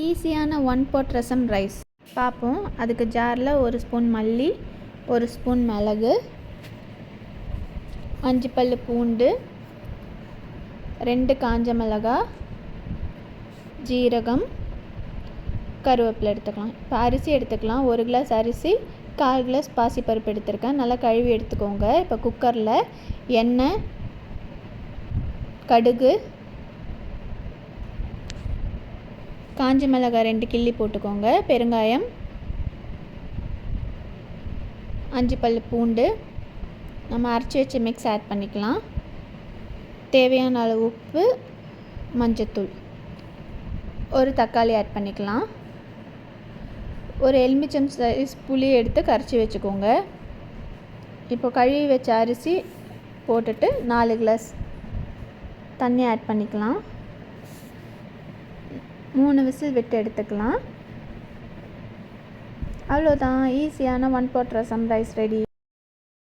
ஈஸியான 1 pot ரசம் rice பார்ப்போம். அதுக்கு ஜாரில் 1 ஸ்பூன் மல்லி, 1 ஸ்பூன் மிளகு, 5 பல் பூண்டு, 2 காஞ்ச மிளகாய், ஜீரகம், கருவேப்பிலை எடுத்துக்கலாம். இப்போ அரிசி எடுத்துக்கலாம். 1 கிளாஸ் அரிசி, 1/4 கிளாஸ் பாசிப்பருப்பு எடுத்துருக்கேன். நல்லா கழுவி எடுத்துக்கோங்க. இப்போ குக்கரில் எண்ணெய், கடுகு, காஞ்ச மிளகாய் 2 கிள்ளி போட்டுக்கோங்க, பெருங்காயம், 5 பல் பூண்டு, நம்ம அரைச்சி வச்ச மிக்ஸ் ஆட் பண்ணிக்கலாம். தேவையான அளவு உப்பு, மஞ்சத்தூள், 1 தக்காளி ஆட் பண்ணிக்கலாம். 1 எலுமிச்சம் சைஸ் புளி எடுத்து கரைச்சி வச்சுக்கோங்க. இப்போ கழுவி வச்ச அரிசி போட்டுட்டு 4 கிளாஸ் தண்ணி ஆட் பண்ணிக்கலாம். 3 விசில் விட்டு எடுத்துக்கலாம். அவ்வளோதான், ஈஸியான 1 pot ரசம் ரைஸ் ரெடி.